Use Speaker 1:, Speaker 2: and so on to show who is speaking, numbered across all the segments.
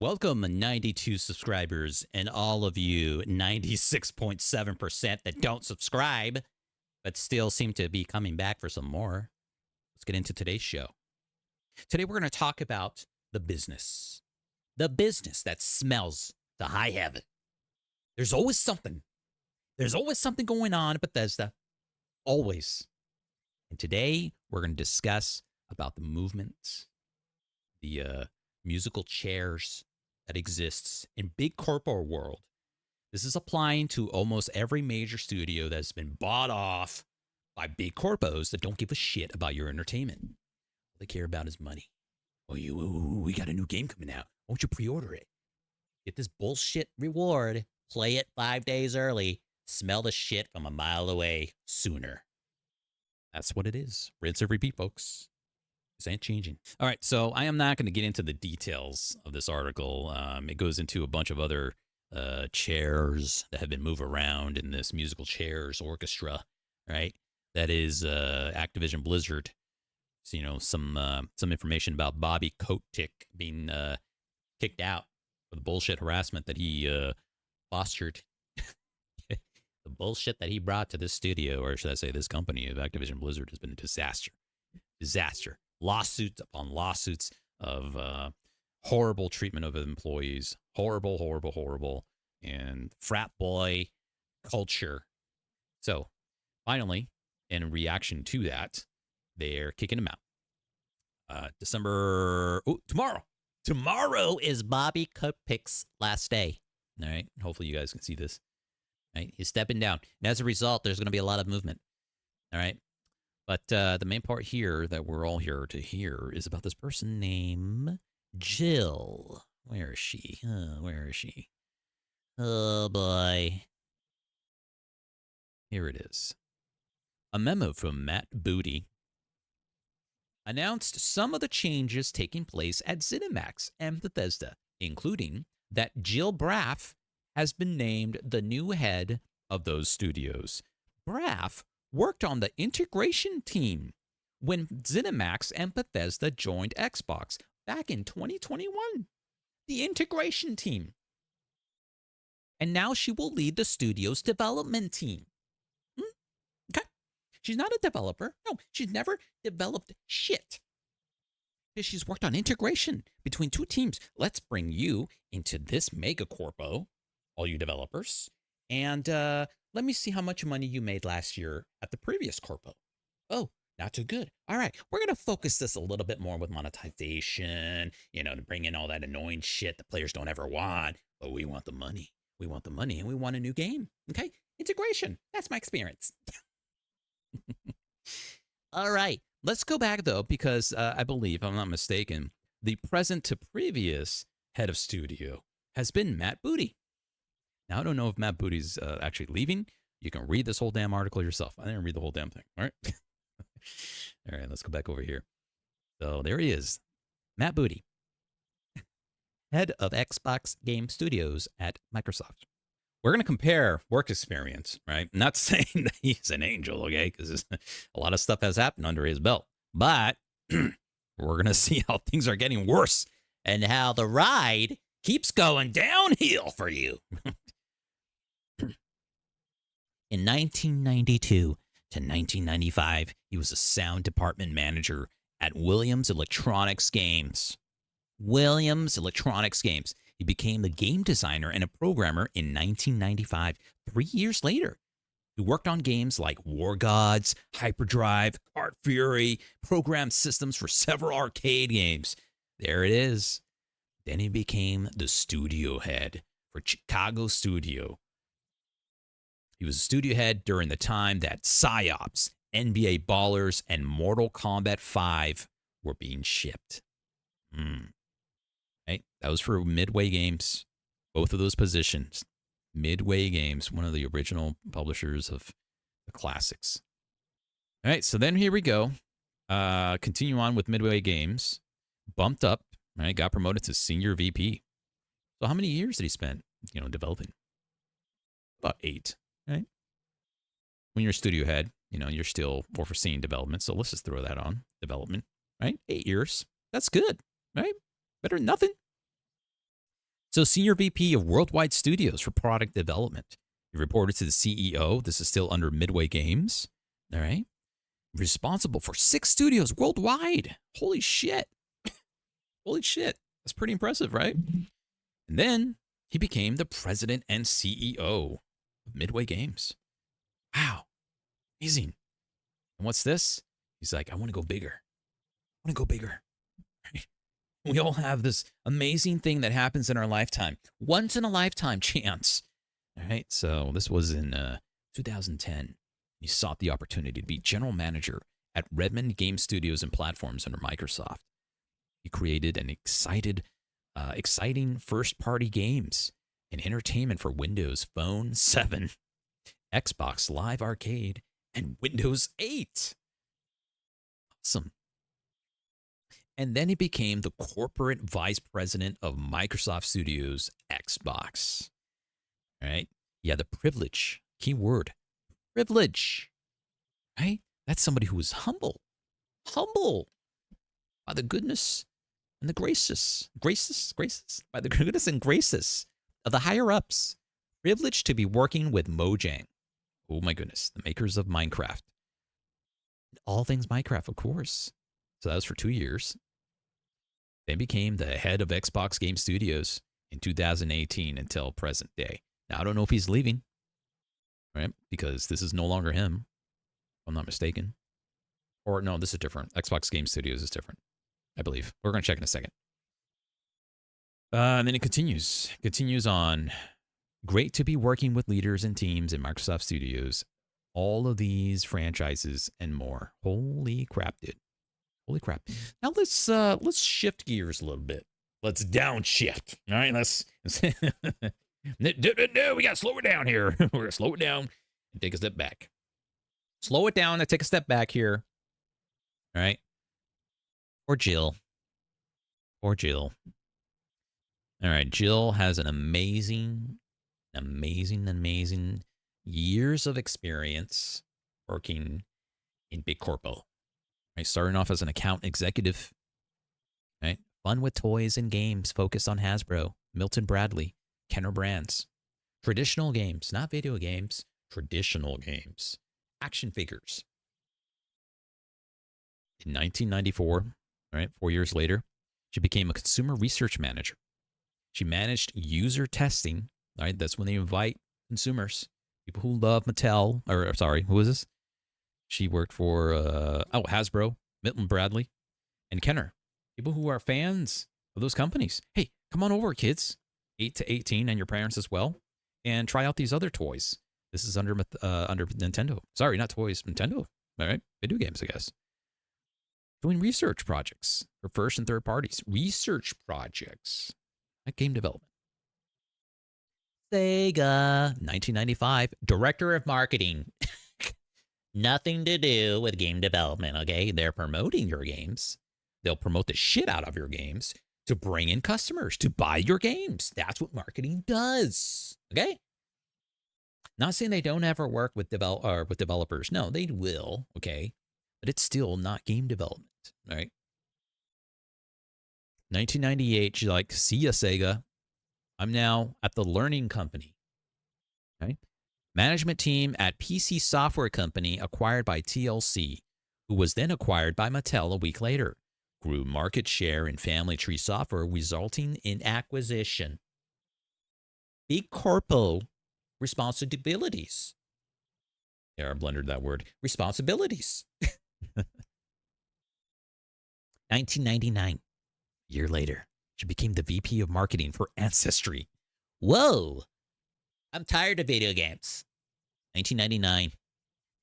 Speaker 1: Welcome, 92 subscribers, and all of you 96.7% that don't subscribe, but still seem to be coming back for some more. Let's get into today's show. Today, we're going to talk about the business that smells to high heaven. There's always something. There's always something going on at Bethesda. Always. And today, we're going to discuss about the movements, the musical chairs that exists in big corporate world. This is applying to almost every major studio that's been bought off by big corpos that don't give a shit about your entertainment. All they care about is money. Oh, we got a new game coming out. Why don't you pre-order it? Get this bullshit reward. Play it 5 days early. Smell the shit from a mile away sooner. That's what it is. Rinse and repeat, folks. This ain't changing. All right, so I am not going to get into the details of this article. It goes into a bunch of other chairs that have been moved around in this musical chairs orchestra, right? That is Activision Blizzard. So, you know, some information about Bobby Kotick being kicked out for the bullshit harassment that he fostered. The bullshit that he brought to this studio, or should I say this company of Activision Blizzard, has been a disaster. Disaster. Lawsuits upon lawsuits of horrible treatment of employees. Horrible. And frat boy culture. So, finally, in reaction to that, they're kicking him out. Tomorrow. Tomorrow is Bobby Kotick's last day. All right. Hopefully you guys can see this. All right. He's stepping down. And as a result, there's going to be a lot of movement. All right. But the main part here that we're all here to hear is about this person named Jill. Where is she? Where is she? Oh, boy. Here it is. A memo from Matt Booty announced some of the changes taking place at ZeniMax and Bethesda, including that Jill Braff has been named the new head of those studios. Braff worked on the integration team when ZeniMax and Bethesda joined Xbox back in 2021. The integration team. And now she will lead the studio's development team. Okay. She's not a developer. No, she's never developed shit. She's worked on integration between two teams. Let's bring you into this mega corpo, all you developers, and let me see how much money you made last year at the previous corpo. Oh, not too good. All right, we're going to focus this a little bit more with monetization, you know, to bring in all that annoying shit the players don't ever want. But we want the money. We want the money, and we want a new game. Okay? Integration. That's my experience. All right. Let's go back, though, because I believe, if I'm not mistaken, the present to previous head of studio has been Matt Booty. Now, I don't know if Matt Booty's actually leaving. You can read this whole damn article yourself. I didn't read the whole damn thing. All right. All right, let's go back over here. So there he is. Matt Booty, head of Xbox Game Studios at Microsoft. We're going to compare work experience, right? I'm not saying that he's an angel, okay? Because a lot of stuff has happened under his belt. But we're going to see how things are getting worse and how the ride keeps going downhill for you. In 1992 to 1995, he was a sound department manager at Williams Electronics Games. Williams Electronics Games. He became the game designer and a programmer in 1995. 3 years later, he worked on games like War Gods, Hyperdrive, Kart Fury, programmed systems for several arcade games. There it is. Then he became the studio head for Chicago Studio. He was a studio head during the time that PsyOps, NBA Ballers, and Mortal Kombat 5 were being shipped. Right? That was for Midway Games, both of those positions. Midway Games, one of the original publishers of the classics. All right, so then here we go. Continue on with Midway Games. Bumped up, right? Got promoted to senior VP. So how many years did he spend, developing? About 8. Right? When you're a studio head, you're still overseeing development. So let's just throw that on development, right? 8 years. That's good, right? Better than nothing. So, Senior VP of Worldwide Studios for Product Development. He reported to the CEO. This is still under Midway Games. All right. Responsible for 6 studios worldwide. Holy shit. Holy shit. That's pretty impressive, right? And then he became the president and CEO of Midway Games. Wow. Amazing. And what's this? He's like, I want to go bigger. I want to go bigger. We all have this amazing thing that happens in our lifetime. Once in a lifetime chance. All right. So this was in 2010. He sought the opportunity to be general manager at Redmond Game Studios and Platforms under Microsoft. He created an exciting first-party games and entertainment for Windows Phone 7, Xbox Live Arcade, and Windows 8. Awesome. And then he became the corporate vice president of Microsoft Studios Xbox. All right? He had the privilege, key word, privilege, right? That's somebody who is humble by the goodness and the graces, by the goodness and graces of the higher ups. Privileged to be working with Mojang. Oh my goodness, the makers of Minecraft. All things Minecraft, of course. So that was for 2 years. Then became the head of Xbox Game Studios in 2018 until present day. Now, I don't know if he's leaving, right? Because this is no longer him, if I'm not mistaken. Or no, this is different. Xbox Game Studios is different, I believe. We're going to check in a second. And then it continues on. Great to be working with leaders and teams in Microsoft Studios. All of these franchises and more. Holy crap, dude. Holy crap. Now let's shift gears a little bit. Let's downshift. All right, no, we got to slow it down here. We're going to slow it down and take a step back. Slow it down and take a step back here. All right. Or Jill. All right, Jill has an amazing years of experience working in big corpo. Right, starting off as an account executive. Right, fun with toys and games focused on Hasbro, Milton Bradley, Kenner Brands. Traditional games, not video games, traditional games. Action figures. In 1994, right, 4 years later, she became a consumer research manager. She managed user testing. Right, that's when they invite consumers, people who love Mattel, or sorry, who is this? She worked for Hasbro, Milton Bradley, and Kenner. People who are fans of those companies. Hey, come on over, kids, 8 to 18, and your parents as well, and try out these other toys. This is under Nintendo. Sorry, not toys, Nintendo. All right, video games, I guess. Doing research projects for first and third parties. Research projects at game development. Sega, 1995, director of marketing. Nothing to do with game development, okay? They're promoting your games. They'll promote the shit out of your games to bring in customers to buy your games. That's what marketing does, okay? Not saying they don't ever work with developers. No, they will, okay? But it's still not game development, all right? 1998, she's like, see ya, Sega. I'm now at the Learning Company. Okay. Management team at PC Software Company acquired by TLC, who was then acquired by Mattel a week later. Grew market share in Family Tree Software, resulting in acquisition. Big corpo responsibilities. Yeah, I blundered that word. Responsibilities. 1999, a year later. She became the VP of marketing for Ancestry. Whoa! I'm tired of video games. 1999.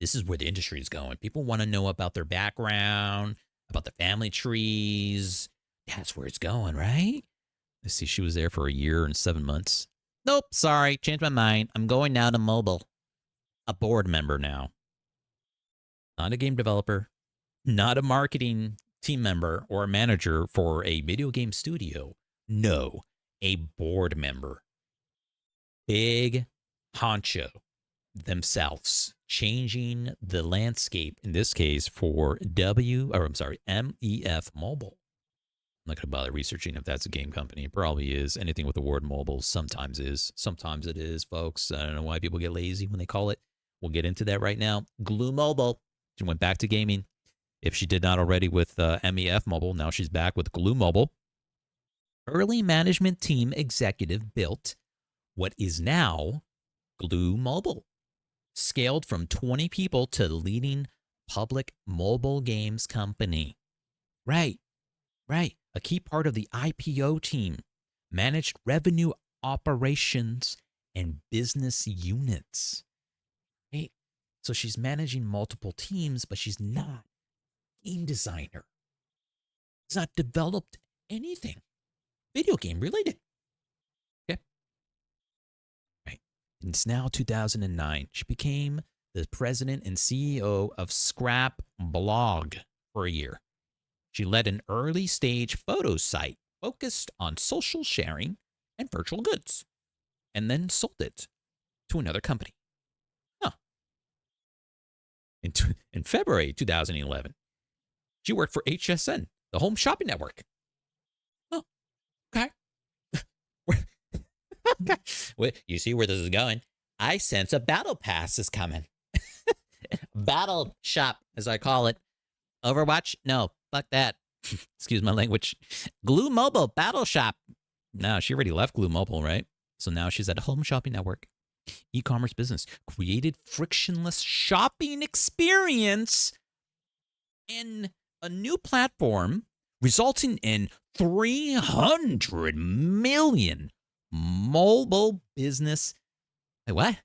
Speaker 1: This is where the industry is going. People want to know about their background, about the family trees. That's where it's going, right? Let's see. She was there for a year and 7 months. Nope. Sorry. Changed my mind. I'm going now to mobile. A board member now. Not a game developer. Not a marketing team member or a manager for a video game studio. No, a board member. Big honcho themselves, changing the landscape, in this case for MEF Mobile. not going to bother researching if that's a game company. It probably is. Anything with the word mobile sometimes is. Sometimes it is, folks. I don't know why people get lazy when they call it. We'll get into that right now. Glue Mobile. She went back to gaming. If she did not already with MEF Mobile, now she's back with Glue Mobile. Early management team executive built what is now Glue Mobile. Scaled from 20 people to leading public mobile games company. Right. A key part of the IPO team. Managed revenue operations and business units. Right? So she's managing multiple teams, but she's not a game designer. She's not developed anything video game related. Okay. Right. And it's now 2009. She became the president and CEO of Scrap Blog for a year. She led an early stage photo site focused on social sharing and virtual goods, and then sold it to another company. Huh. In February 2011, she worked for HSN, the home shopping network. Oh, okay. Okay. Well, you see where this is going. I sense a battle pass is coming. Battle shop, as I call it. Overwatch? No, fuck that. Excuse my language. Glue Mobile Battle Shop. No, she already left Glue Mobile, right? So now she's at a home shopping network. E-commerce business. Created frictionless shopping experience in a new platform, resulting in 300 million mobile business. Wait, what?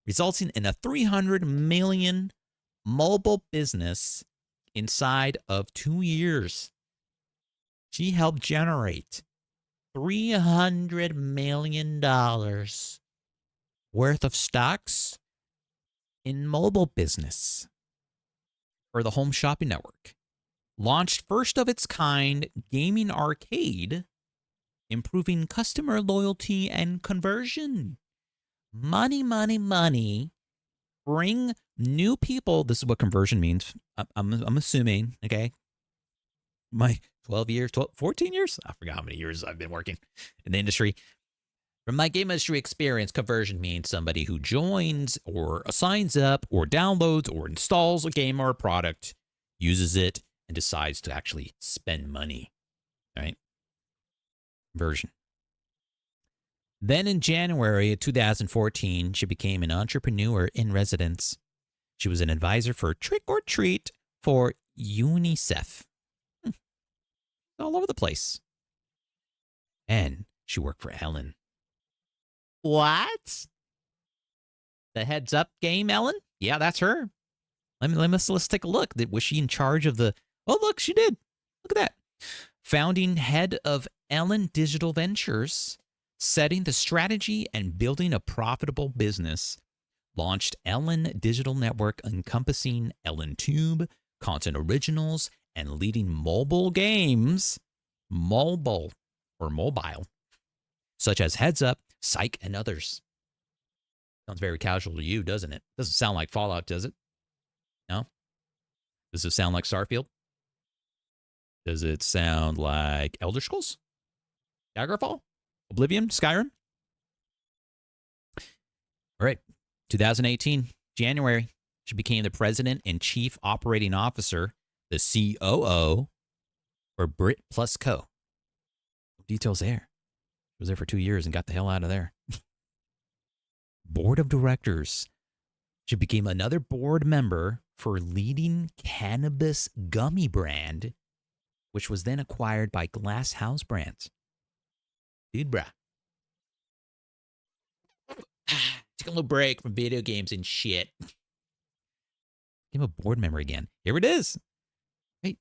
Speaker 1: Resulting in a 300 million mobile business inside of 2 years. She helped generate $300 million worth of stocks in mobile business for the home shopping network. Launched first of its kind gaming arcade, improving customer loyalty and conversion. Money, money, money. Bring new people. This is what conversion means. I'm assuming, okay? My 14 years? I forgot how many years I've been working in the industry. From my game industry experience, conversion means somebody who joins or signs up or downloads or installs a game or a product, uses it, and decides to actually spend money. All right? Conversion. Then in January of 2014, she became an entrepreneur in residence. She was an advisor for Trick or Treat for UNICEF. All over the place. And she worked for Ellen. What? The Heads Up game, Ellen? Yeah, that's her. Let's take a look. Was she in charge of the... Oh, look, she did. Look at that. Founding head of Ellen Digital Ventures, setting the strategy and building a profitable business. Launched Ellen Digital Network encompassing Ellen Tube, content originals, and leading mobile games, mobile, such as Heads Up, Psych, and others. Sounds very casual to you, doesn't it? Doesn't sound like Fallout, does it? No? Does it sound like Starfield? Does it sound like Elder Scrolls? Daggerfall? Oblivion? Skyrim? All right. 2018, January, she became the president and chief operating officer, the COO for Brit Plus Co. No details there. She was there for 2 years and got the hell out of there. Board of directors. She became another board member for leading cannabis gummy brand, which was then acquired by Glass House Brands. Dude, bruh. Take a little break from video games and shit. Became a board member again. Here it is. Hey,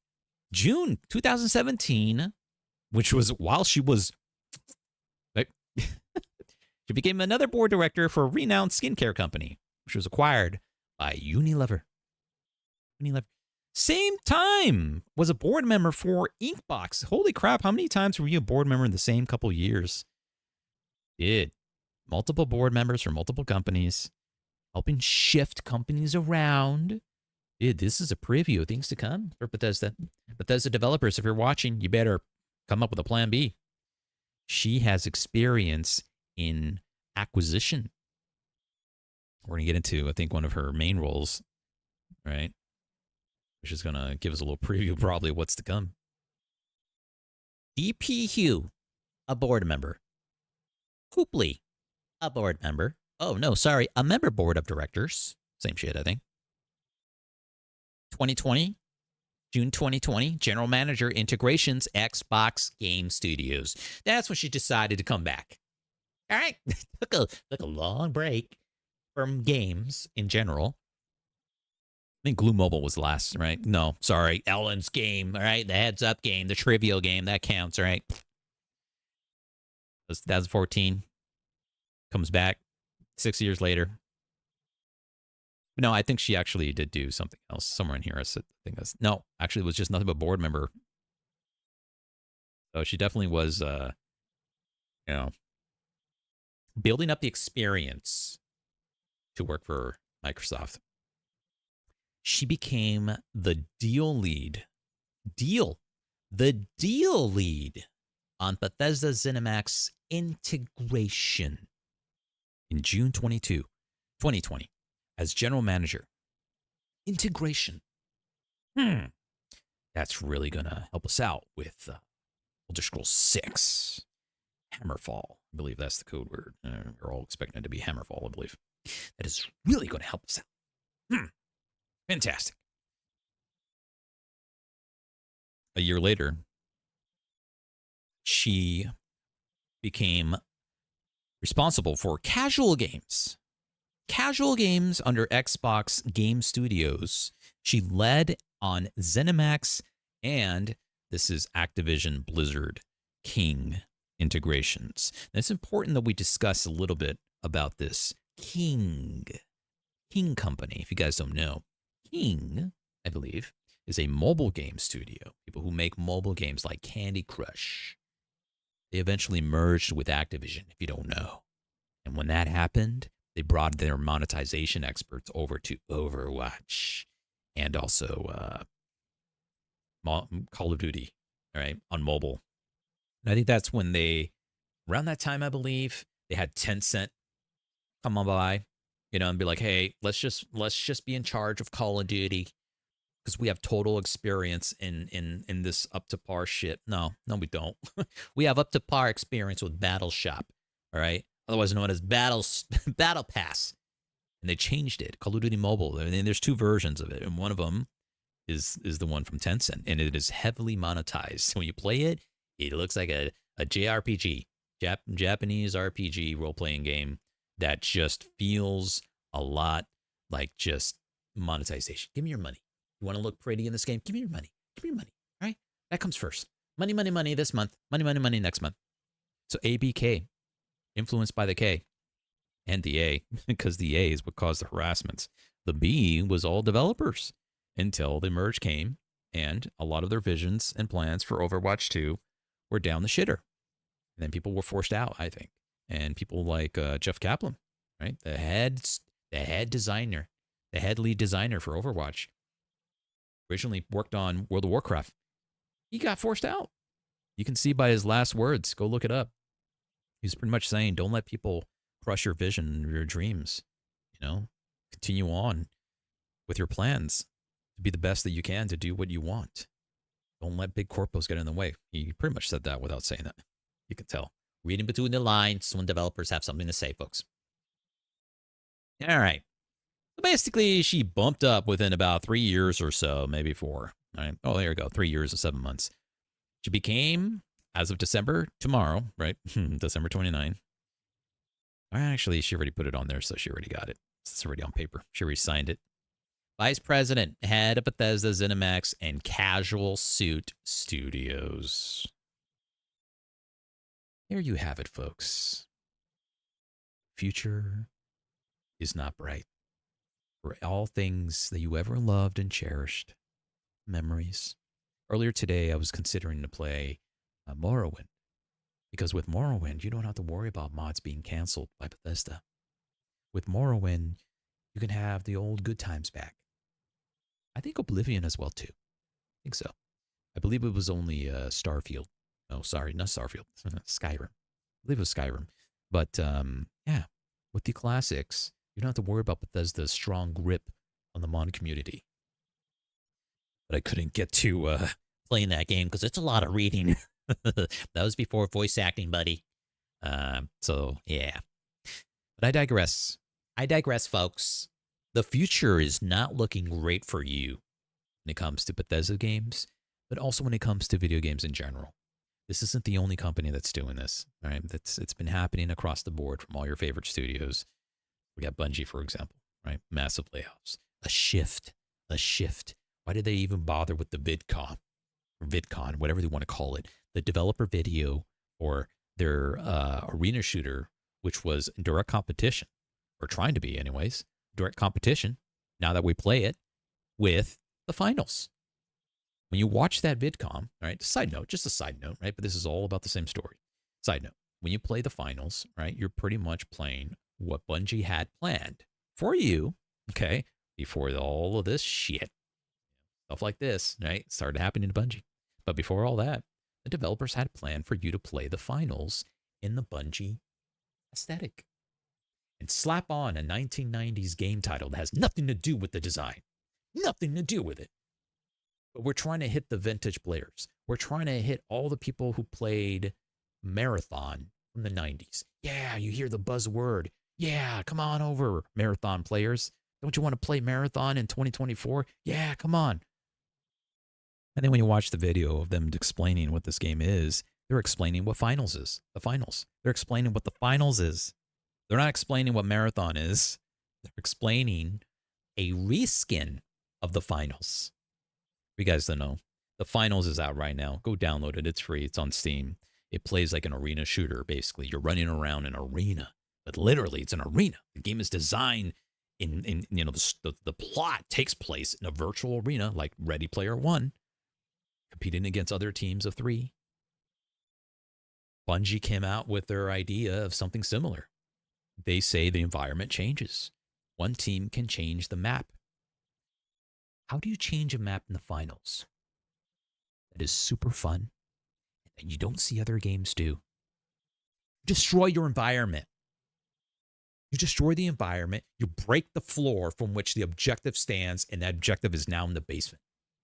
Speaker 1: June 2017, which was while she was... She became another board director for a renowned skincare company, which was acquired by Unilever. Same time was a board member for Inkbox. Holy crap, how many times were you a board member in the same couple years? Did. Multiple board members for multiple companies, helping shift companies around. Dude, this is a preview of things to come for Bethesda. Bethesda developers, if you're watching, you better come up with a plan B. She has experience in acquisition. We're going to get into, I think, one of her main roles, right? Which is going to give us a little preview, probably, of what's to come. DP Hugh, a board member. Hoopley, a board member. Oh, no, sorry, a member board of directors. Same shit, I think. 2020, June 2020, General Manager, Integrations, Xbox Game Studios. That's when she decided to come back. All right, took a long break from games in general. I think Glue Mobile was last, right? No, sorry, Ellen's game, all right? The heads up game, the trivial game, that counts, all right? It was 2014. Comes back 6 years later. No, I think she actually did do something else somewhere in here. I think that's no, actually, it was just nothing but board member. So she definitely was, building up the experience to work for Microsoft. She became the deal lead on Bethesda ZeniMax integration in June 2020, as general manager. Integration. That's really going to help us out with Elder Scrolls 6. Hammerfall. I believe that's the code word. We're all expecting it to be Hammerfall, I believe. That is really going to help us out. Fantastic. A year later, she became responsible for casual games. Casual games under Xbox Game Studios. She led on ZeniMax, and this is Activision Blizzard King integrations. And it's important that we discuss a little bit about this King company. If you guys don't know, King, I believe, is a mobile game studio. People who make mobile games like Candy Crush. They eventually merged with Activision, if you don't know. And when that happened, they brought their monetization experts over to Overwatch and also Call of Duty, all right, on mobile. And I think that's when around that time, I believe, they had Tencent come on by, and be like, hey, let's just be in charge of Call of Duty because we have total experience in this up to par shit. No, we don't. We have up to par experience with Battle Shop, all right, otherwise known as Battle Pass, and they changed it. Call of Duty Mobile. I mean, there's two versions of it, and one of them is the one from Tencent, and it is heavily monetized. When you play it, it looks like a JRPG, Japanese RPG role-playing game that just feels a lot like just monetization. Give me your money. You want to look pretty in this game? Give me your money. Give me your money. All right? That comes first. Money, money, money this month. Money, money, money next month. So ABK, influenced by the K and the A, because the A is what caused the harassments. The B was all developers until the merge came, and a lot of their visions and plans for Overwatch 2 were down the shitter. And then people were forced out, I think. And people like Jeff Kaplan, right? The head designer, the head lead designer for Overwatch, originally worked on World of Warcraft. He got forced out. You can see by his last words. Go look it up. He's pretty much saying, don't let people crush your vision, your dreams. Continue on with your plans to be the best that you can to do what you want. Don't let big corpos get in the way. He pretty much said that without saying that. You can tell. Reading between the lines when developers have something to say, folks. All right. So basically, she bumped up within about 3 years or so, maybe 4. All right. Oh, there you go. 3 years and 7 months. She became, as of December, tomorrow, right? December 29. Actually, she already put it on there, so she already got it. It's already on paper. She already signed it. Vice President, head of Bethesda, ZeniMax, and Casual Suit Studios. There you have it, folks. Future is not bright. For all things that you ever loved and cherished. Memories. Earlier today, I was considering to play Morrowind. Because with Morrowind, you don't have to worry about mods being canceled by Bethesda. With Morrowind, you can have the old good times back. I think Oblivion as well, too. I think so. I believe it was only Starfield Oh, sorry, not Starfield. Skyrim. I believe it was Skyrim. But yeah, with the classics, you don't have to worry about Bethesda's strong grip on the mod community. But I couldn't get to playing that game because it's a lot of reading. That was before voice acting, buddy. So yeah. But I digress. I digress, folks. The future is not looking great for you when it comes to Bethesda games, but also when it comes to video games in general. This isn't the only company that's doing this, right? It's been happening across the board from all your favorite studios. We got Bungie, for example, right? Massive layoffs. A shift. Why did they even bother with the VidCon, whatever they want to call it? The developer video or their arena shooter, which was in direct competition, or trying to be anyways, direct competition, now that we play it, with the finals. When you watch that VidCon, right, just a side note, right, but this is all about the same story. Side note, when you play the finals, right, you're pretty much playing what Bungie had planned for you, okay, before all of this shit, stuff like this, right, started happening to Bungie. But before all that, the developers had planned for you to play the finals in the Bungie aesthetic. And slap on a 1990s game title that has nothing to do with the design. Nothing to do with it. But we're trying to hit the vintage players. We're trying to hit all the people who played Marathon from the 90s. Yeah, you hear the buzzword. Yeah, come on over, Marathon players. Don't you want to play Marathon in 2024? Yeah, come on. And then when you watch the video of them explaining what this game is, they're explaining what finals is. The finals. They're explaining what the finals is. They're not explaining what Marathon is. They're explaining a reskin of the finals. You guys don't know. The finals is out right now. Go download it. It's free. It's on Steam. It plays like an arena shooter, basically. You're running around an arena, but literally it's an arena. The game is designed in you know, the plot takes place in a virtual arena like Ready Player One, competing against other teams of 3. Bungie came out with their idea of something similar. They say the environment changes. One team can change the map. How do you change a map in the finals? That is super fun, and you don't see other games do. Destroy your environment. You destroy the environment. You break the floor from which the objective stands, and that objective is now in the basement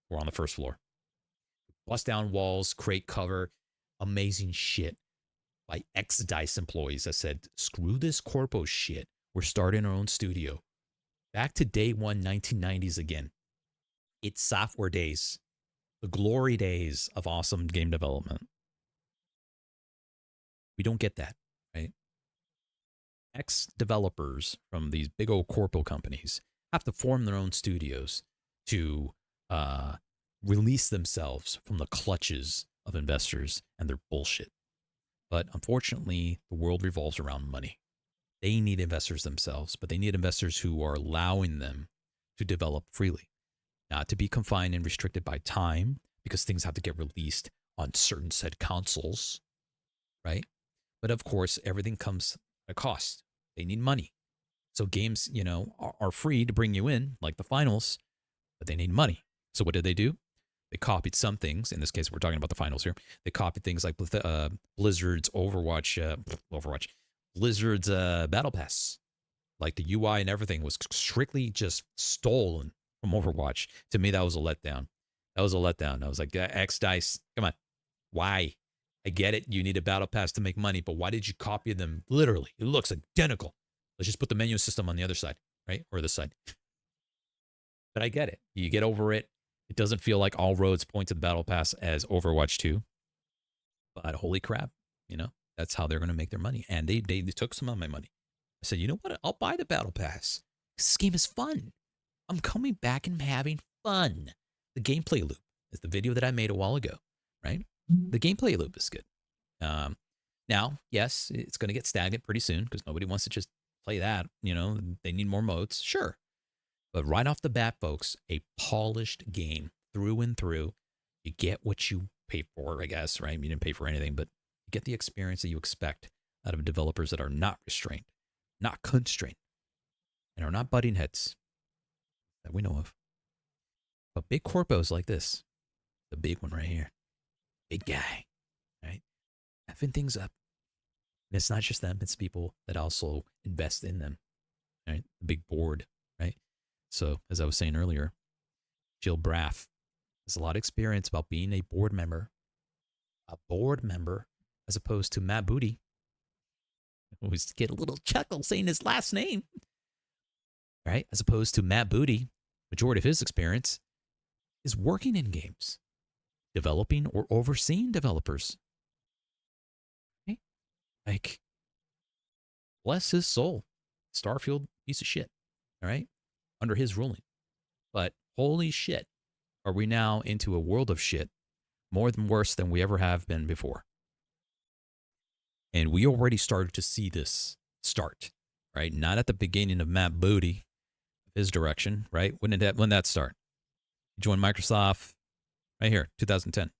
Speaker 1: or on the first floor. Bust down walls, create cover. Amazing shit by X-Dice employees that said, screw this corpo shit. We're starting our own studio. Back to day one, 1990s again. It's software days. The glory days of awesome game development. We don't get that, right? Ex-developers from these big old corpo companies have to form their own studios to release themselves from the clutches of investors and their bullshit. But unfortunately, the world revolves around money. They need investors themselves, but they need investors who are allowing them to develop freely, not to be confined and restricted by time because things have to get released on certain said consoles, right? But of course, everything comes at a cost. They need money. So games, you know, are free to bring you in, like the finals, but they need money. So what did they do? They copied some things. In this case, we're talking about the finals here. They copied things like Blizzard's Blizzard's Battle Pass. Like the UI and everything was strictly just stolen from Overwatch. To me, that was a letdown. I was like, X-Dice, come on. Why? I get it. You need a battle pass to make money, but why did you copy them? Literally, it looks identical. Let's just put the menu system on the other side, right? Or this side. But I get it. You get over it. It doesn't feel like all roads point to the battle pass as Overwatch 2. But holy crap, you know, that's how they're going to make their money. And they took some of my money. I said, you know what? I'll buy the battle pass. This game is fun. I'm coming back and having fun. The gameplay loop is the video that I made a while ago, right? The gameplay loop is good. Now, yes, it's going to get stagnant pretty soon because nobody wants to just play that. You know, they need more modes, sure. But right off the bat, folks, a polished game through and through. You get what you pay for, I guess, right? You didn't pay for anything, but you get the experience that you expect out of developers that are not restrained, not constrained, and are not butting heads that we know of. But big corpos like this, the big one right here, big guy,
Speaker 2: right? Effing things up. And it's not just them, it's people that also invest in them, right? The big board, right? So, as I was saying earlier, Jill Braff has a lot of experience about being a board member, as opposed to Matt Booty. I always get a little chuckle saying his last name, right? As opposed to Matt Booty, majority of his experience is working in games, developing or overseeing developers. Okay? Like, bless his soul. Starfield, piece of shit. All right? Under his ruling. But holy shit, are we now into a world of shit more than worse than we ever have been before? And we already started to see this start, right? Not at the beginning of Matt Booty, his direction, right? When did that start? He joined Microsoft right here, 2010.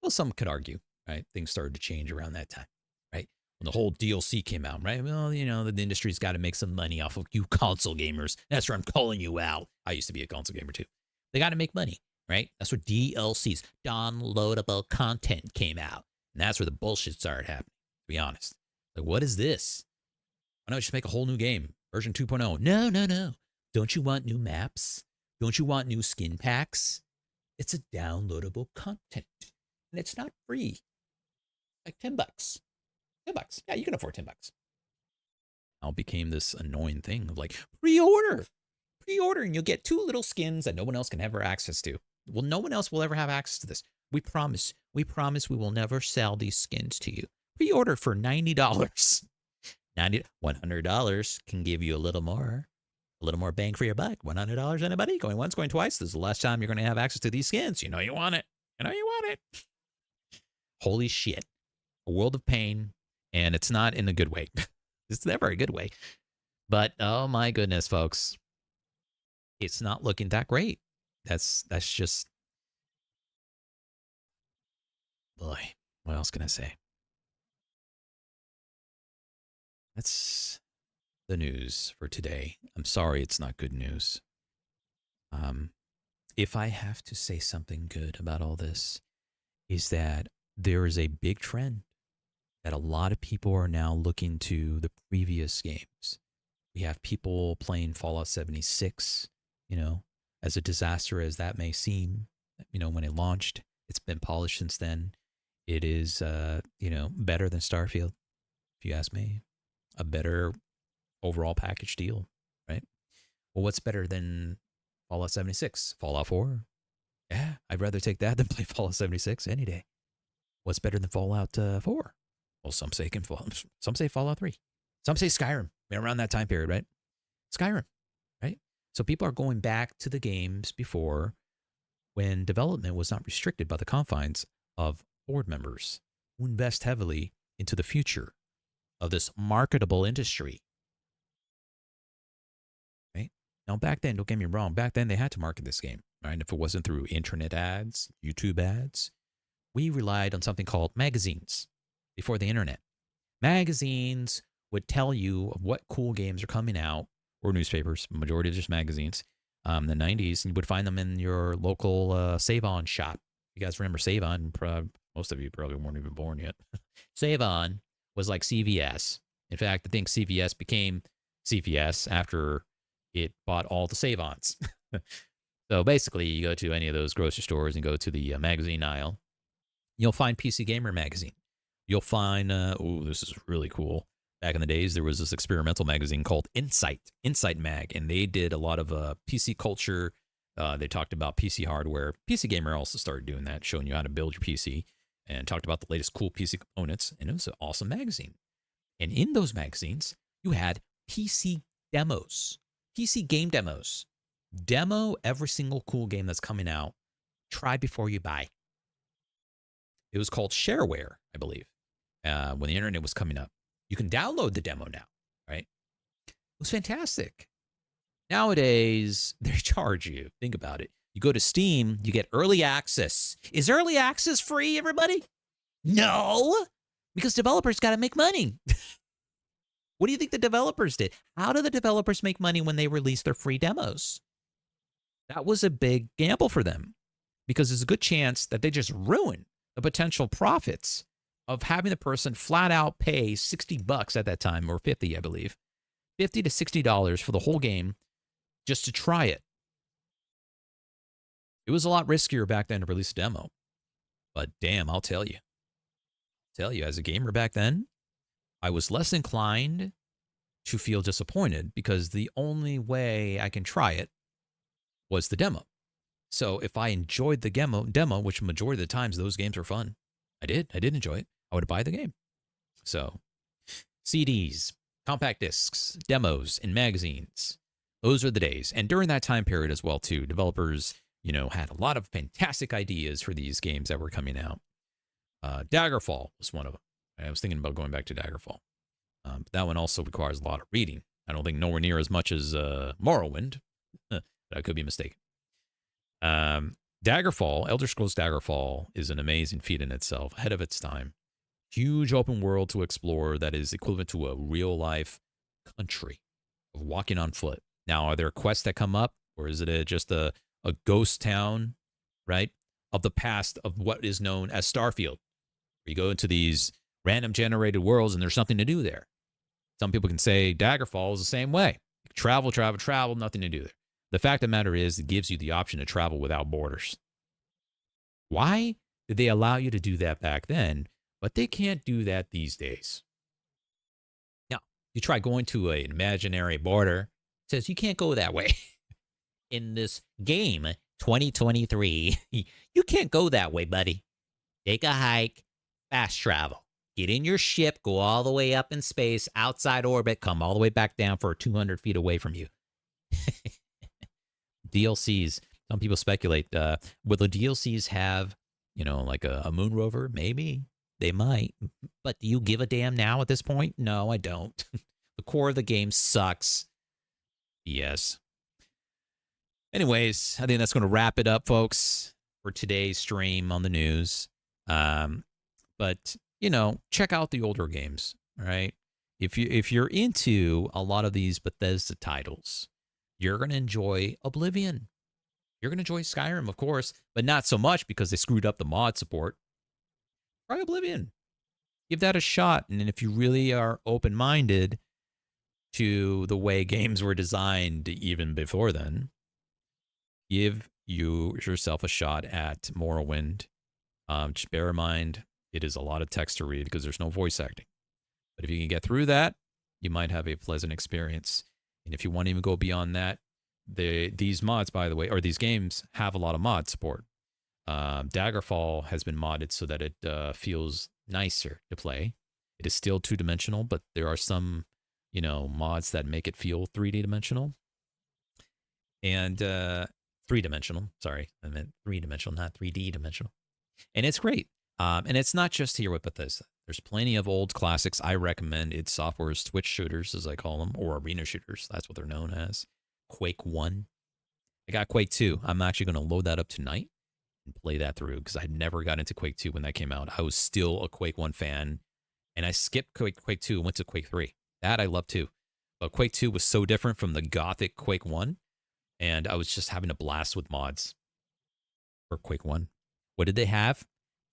Speaker 2: Well, some could argue, right? Things started to change around that time, right? When the whole DLC came out, right? Well, you know, the industry's got to make some money off of you console gamers. That's where I'm calling you out. I used to be a console gamer too. They got to make money, right? That's where DLCs, downloadable content, came out. And that's where the bullshit started happening, to be honest. Like, what is this? Why don't you just make a whole new game, version 2.0? No. Don't you want new maps? Don't you want new skin packs? It's a downloadable content. And it's not free. Like $10. $10. Yeah, you can afford $10. Now it became this annoying thing of like, pre-order, and you'll get 2 little skins that no one else can ever access to. Well, no one else will ever have access to this. We promise we will never sell these skins to you. Pre-order for $90. $100 can give you a little more bang for your buck. $100, anybody? Going once, going twice. This is the last time you're going to have access to these skins. You know you want it. Holy shit. A world of pain, and it's not in a good way. It's never a good way. But, oh my goodness, folks. It's not looking that great. That's just... Boy, what else can I say? That's the news for today. I'm sorry it's not good news. If I have to say something good about all this, is that there is a big trend that a lot of people are now looking to the previous games. We have people playing Fallout 76, you know, as a disaster as that may seem, you know, when it launched. It's been polished since then. It is, you know, better than Starfield, if you ask me. A better overall package deal, right? Well, what's better than Fallout 76? Fallout 4? Yeah, I'd rather take that than play Fallout 76 any day. What's better than Fallout 4? Well, some say Fallout 3. Some say Skyrim, around that time period, right? Skyrim, right? So people are going back to the games before, when development was not restricted by the confines of board members who invest heavily into the future of this marketable industry. Right? Now, back then, don't get me wrong, back then they had to market this game, right? If it wasn't through internet ads, YouTube ads, we relied on something called magazines before the internet. Magazines would tell you what cool games are coming out, or newspapers, majority of just magazines. In the 90s, you would find them in your local Save-On shop. You guys remember Save-On? Most of you probably weren't even born yet. Save-On was like CVS. In fact, I think CVS became CVS after it bought all the Save-Ons. So basically, you go to any of those grocery stores and go to the magazine aisle. You'll find PC Gamer magazine. You'll find, this is really cool. Back in the days, there was this experimental magazine called Insight Mag, and they did a lot of PC culture. They talked about PC hardware. PC Gamer also started doing that, showing you how to build your PC, and talked about the latest cool PC components, and it was an awesome magazine. And in those magazines, you had PC demos, PC game demos. Demo every single cool game that's coming out. Try before you buy. It was called shareware, I believe, when the internet was coming up. You can download the demo now, right? It was fantastic. Nowadays, they charge you. Think about it. You go to Steam, you get early access. Is early access free, everybody? No, because developers got to make money. What do you think the developers did? How do the developers make money when they release their free demos? That was a big gamble for them, because there's a good chance that they just ruin the potential profits of having the person flat out pay $60 at that time, or 50, I believe, $50 to $60 for the whole game just to try it. It was a lot riskier back then to release a demo. But damn, I'll tell you, as a gamer back then, I was less inclined to feel disappointed because the only way I can try it was the demo. So if I enjoyed the demo, which majority of the times those games were fun, I did enjoy it, I would buy the game. So CDs, compact discs, demos, and magazines, those are the days. And during that time period as well, too, developers, had a lot of fantastic ideas for these games that were coming out. Daggerfall was one of them. I was thinking about going back to Daggerfall. But that one also requires a lot of reading. I don't think nowhere near as much as Morrowind, but I could be mistaken. Daggerfall, Elder Scrolls Daggerfall, is an amazing feat in itself, ahead of its time. Huge open world to explore that is equivalent to a real-life country of walking on foot. Now, are there quests that come up, or is it just a ghost town, right, of the past of what is known as Starfield? You go into these random generated worlds and there's something to do there. Some people can say Daggerfall is the same way. Travel, nothing to do there. The fact of the matter is, it gives you the option to travel without borders. Why did they allow you to do that back then, but they can't do that these days? Now, you try going to an imaginary border, it says you can't go that way. In this game, 2023, you can't go that way, buddy. Take a hike, fast travel. Get in your ship, go all the way up in space, outside orbit, come all the way back down for 200 feet away from you. DLCs, some people speculate, will the DLCs have, like a moon rover? Maybe. They might. But do you give a damn now at this point? No, I don't. The core of the game sucks. Yes. Anyways, I think that's going to wrap it up, folks, for today's stream on the news. But, check out the older games, all right? If you're into a lot of these Bethesda titles, you're going to enjoy Oblivion. You're going to enjoy Skyrim, of course, but not so much because they screwed up the mod support. Try Oblivion. Give that a shot. And if you really are open-minded to the way games were designed even before then, give yourself a shot at Morrowind. Just bear in mind, it is a lot of text to read because there's no voice acting. But if you can get through that, you might have a pleasant experience. And if you want to even go beyond that, these mods, by the way, or these games have a lot of mod support. Daggerfall has been modded so that it feels nicer to play. It is still two-dimensional, but there are some, mods that make it feel 3D-dimensional. And 3-dimensional. Sorry, I meant 3-dimensional, not 3D-dimensional. And it's great. And it's not just here with Bethesda. There's plenty of old classics. I recommend id Software's Twitch shooters, as I call them, or arena shooters. That's what they're known as. Quake 1. I got Quake 2. I'm actually going to load that up tonight and play that through because I never got into Quake 2 when that came out. I was still a Quake 1 fan, and I skipped Quake 2 and went to Quake 3. That I love too. But Quake 2 was so different from the gothic Quake 1, and I was just having a blast with mods for Quake 1. What did they have?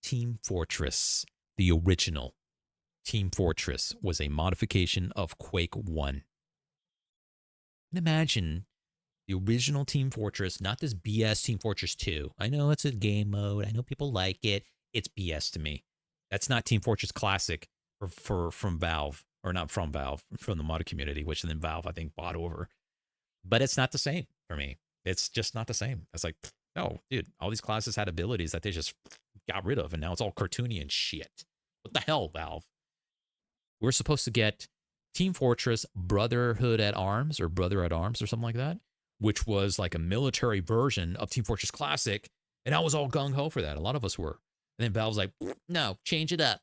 Speaker 2: Team Fortress. The original Team Fortress was a modification of Quake 1. And imagine the original Team Fortress, not this BS Team Fortress 2. I know it's a game mode. I know people like it. It's BS to me. That's not Team Fortress Classic from Valve, or not from Valve, from the mod community, which then Valve, I think, bought over. But it's not the same for me. It's just not the same. It's like, no, dude, all these classes had abilities that they just got rid of, and now it's all cartoony and shit. What the hell, Valve? We're supposed to get Team Fortress Brotherhood at Arms, or Brother at Arms, or something like that, which was like a military version of Team Fortress Classic, and I was all gung-ho for that. A lot of us were. And then Valve's like, no, change it up.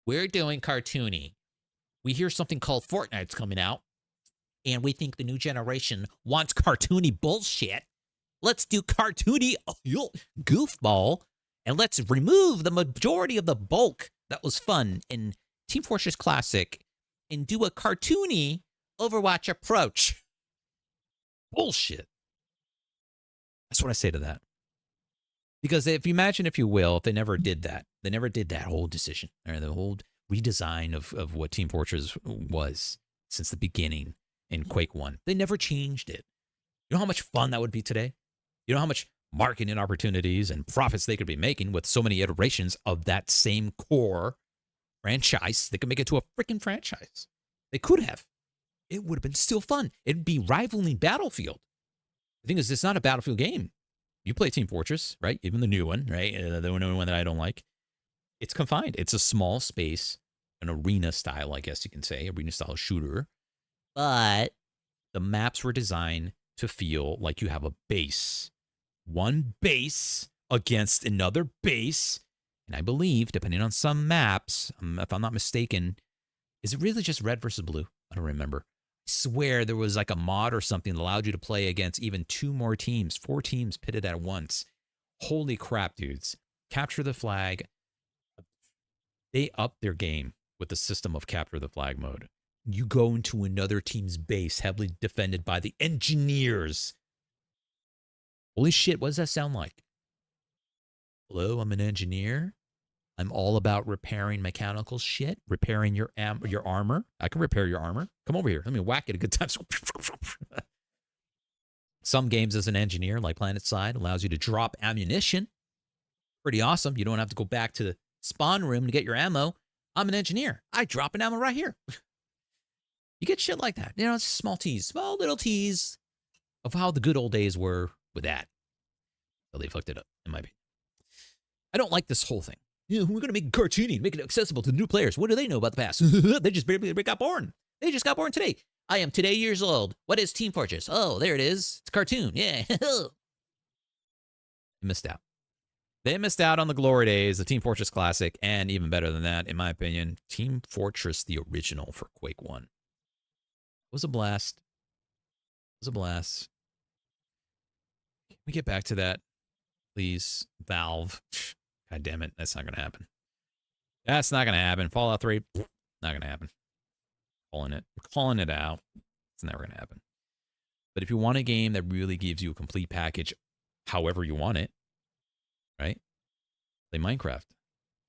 Speaker 2: We're doing cartoony. We hear something called Fortnite's coming out, and we think the new generation wants cartoony bullshit. Let's do cartoony goofball, and let's remove the majority of the bulk that was fun in Team Fortress Classic and do a cartoony Overwatch approach. Bullshit. That's what I say to that. Because if you imagine, if you will, if they never did that, whole decision, or the whole redesign of what Team Fortress was since the beginning in Quake 1. They never changed it. You know how much fun that would be today? You know how much marketing opportunities and profits they could be making with so many iterations of that same core franchise? They could make it to a freaking franchise. They could have. It would have been still fun. It'd be rivaling Battlefield. The thing is, it's not a Battlefield game. You play Team Fortress, right? Even the new one, right? The new one that I don't like. It's confined. It's a small space, an arena style, I guess you can say, arena style shooter. But the maps were designed to feel like you have a base. One base against another base. And I believe, depending on some maps, if I'm not mistaken, is it really just red versus blue? I don't remember. I swear there was like a mod or something that allowed you to play against even 2 more teams, 4 teams pitted at once. Holy crap, dudes. Capture the flag. They upped their game with the system of capture the flag mode. You go into another team's base heavily defended by the engineers. Holy shit, what does that sound like? Hello, I'm an engineer. I'm all about repairing mechanical shit, repairing your armor. I can repair your armor. Come over here. Let me whack it a good time. Some games as an engineer, like PlanetSide, allows you to drop ammunition. Pretty awesome. You don't have to go back to the spawn room to get your ammo. I'm an engineer. I drop an ammo right here. You get shit like that. You know, it's small little tease of how the good old days were with that. So they fucked it up, in my opinion. I don't like this whole thing. You know, we're going to make it cartoony, make it accessible to new players. What do they know about the past? They just barely got born. They just got born today. I am today years old. What is Team Fortress? Oh, there it is. It's a cartoon. Yeah. Missed out. They missed out on the glory days, the Team Fortress Classic, and even better than that, in my opinion, Team Fortress, the original for Quake 1. It was a blast. It was a blast. Can we get back to that, please? Valve. God damn it. That's not going to happen. That's not going to happen. Fallout 3, not going to happen. Calling it. We're calling it out. It's never going to happen. But if you want a game that really gives you a complete package, however you want it, right? Play Minecraft.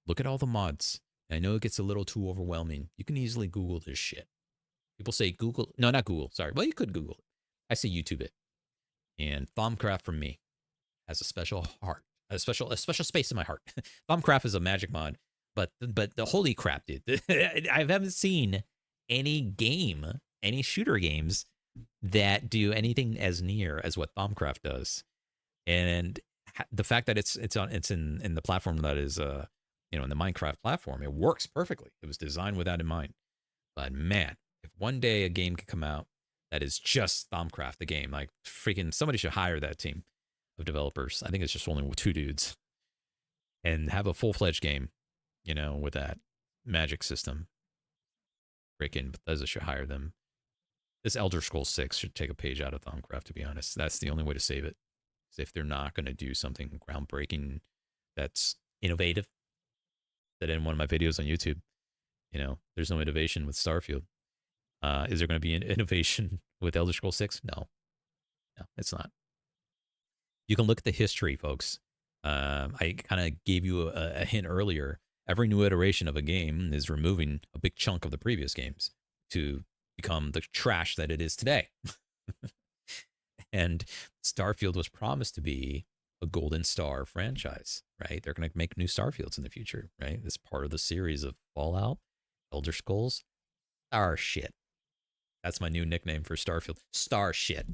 Speaker 2: Look at all the mods. I know it gets a little too overwhelming. You can easily Google this shit. People say Google. No, not Google. Sorry. Well, you could Google it. I say YouTube it. And Thaumcraft from me has a special heart. A special space in my heart. Thaumcraft is a magic mod. But the holy crap, dude. I haven't seen any game, any shooter games that do anything as near as what Thaumcraft does. And the fact that it's in the platform that is in the Minecraft platform, it works perfectly. It was designed with that in mind. But man, if one day a game could come out that is just Thaumcraft, the game, like freaking somebody should hire that team of developers. I think it's just only 2 dudes, and have a full-fledged game, with that magic system. Freaking Bethesda should hire them. This Elder Scrolls 6 should take a page out of Thaumcraft, to be honest. That's the only way to save it. If they're not going to do something groundbreaking that's innovative, that in one of my videos on YouTube, there's no innovation with Starfield. Is there going to be an innovation with Elder Scrolls 6? No, it's not. You can look at the history, folks. I kind of gave you a hint earlier. Every new iteration of a game is removing a big chunk of the previous games to become the trash that it is today. And Starfield was promised to be a Golden Star franchise, right? They're going to make new Starfields in the future, right? It's part of the series of Fallout, Elder Scrolls, Star shit. That's my new nickname for Starfield. Star shit.